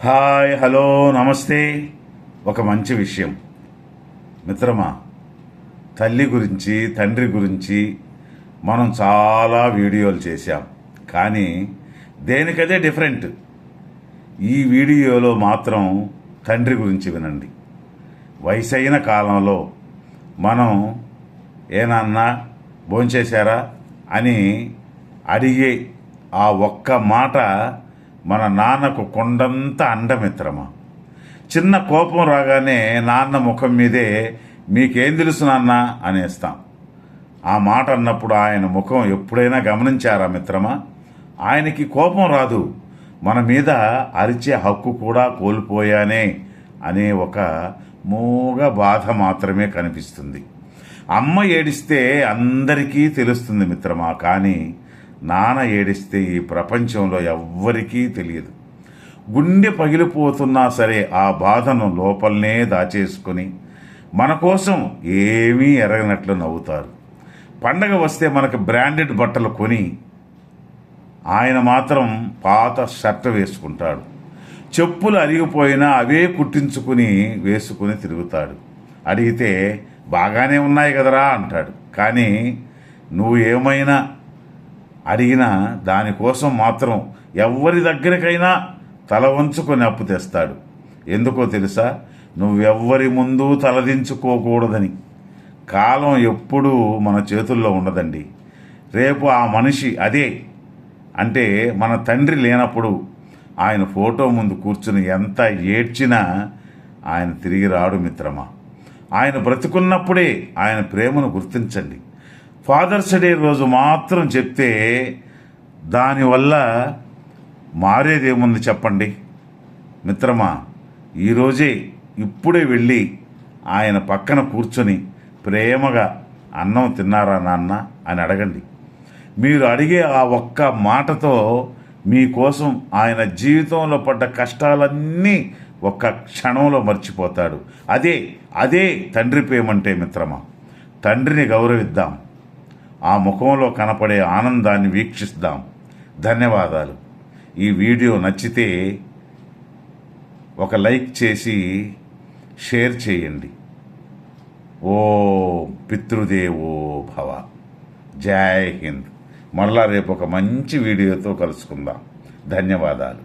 Hi, hello, నమస్తే. ఒక మంచి విషయం మిత్రమా, తల్లి గురించి తండ్రి గురించి మనం చాలా వీడియోలు చేశాం. కానీ దేనికదే డిఫరెంట్. ఈ వీడియోలో మాత్రం తండ్రి గురించి వినండి. వయసైన కాలంలో మనం ఏనన్నా భోంచేశారా అని అడిగే ఆ ఒక్క మాట మన నాన్నకు కొండంత అండమిత్రమా. చిన్న కోపం రాగానే నాన్న ముఖం మీదే మీకేం తెలుసు నాన్న అనేస్తాం. ఆ మాట అన్నప్పుడు ఆయన ముఖం ఎప్పుడైనా గమనించారా మిత్రమా? ఆయనకి కోపం రాదు, మన మీద అరిచే హక్కు కూడా కోల్పోయానే అనే ఒక మూగ బాధ మాత్రమే కనిపిస్తుంది. అమ్మ ఏడిస్తే అందరికీ తెలుస్తుంది మిత్రమా, కానీ నాన్న ఏడిస్తే ఈ ప్రపంచంలో ఎవ్వరికీ తెలియదు. గుండె పగిలిపోతున్నా సరే ఆ బాధను లోపలనే దాచేసుకుని మన కోసం ఏమీ ఎరగనట్లు నవ్వుతారు. పండగ వస్తే మనకు బ్రాండెడ్ బట్టలు కొని ఆయన మాత్రం పాత షర్ట్ వేసుకుంటాడు. చెప్పులు అరిగిపోయినా అవే కుట్టించుకుని వేసుకుని తిరుగుతాడు. అడిగితే బాగానే ఉన్నాయి కదరా అంటాడు. కానీ నువ్వు ఏమైనా అడిగినా దానికోసం మాత్రం ఎవరి దగ్గరికైనా తల వంచుకొని అప్పు తెస్తాడు. ఎందుకో తెలుసా? నువ్వెవ్వరి ముందు తలదించుకోకూడదని. కాలం ఎప్పుడూ మన చేతుల్లో ఉండదండి. రేపు ఆ మనిషి అదే అంటే మన తండ్రి లేనప్పుడు ఆయన ఫోటో ముందు కూర్చుని ఎంత ఏడ్చినా ఆయన తిరిగి రాడు మిత్రమా. ఆయన బ్రతుకున్నప్పుడే ఆయన ప్రేమను గుర్తించండి. ఫాదర్స్ డే రోజు మాత్రం చెప్తే దానివల్ల మారేదేముంది చెప్పండి మిత్రమా. ఈరోజే ఇప్పుడే వెళ్ళి ఆయన పక్కన కూర్చొని ప్రేమగా అన్నం తిన్నారా నాన్న అని అడగండి. మీరు అడిగే ఆ ఒక్క మాటతో మీకోసం ఆయన జీవితంలో పడ్డ కష్టాలన్నీ ఒక్క క్షణంలో మర్చిపోతాడు. అదే అదే తండ్రి ప్రేమంటే మిత్రమా. తండ్రిని గౌరవిద్దాం, ఆ ముఖంలో కనపడే ఆనందాన్ని వీక్షిస్తాం. ధన్యవాదాలు. ఈ వీడియో నచ్చితే ఒక లైక్ చేసి షేర్ చేయండి. ఓ పితృదేవో భవ. జై హింద్. మరలా రేపు ఒక మంచి వీడియోతో కలుసుకుందాం. ధన్యవాదాలు.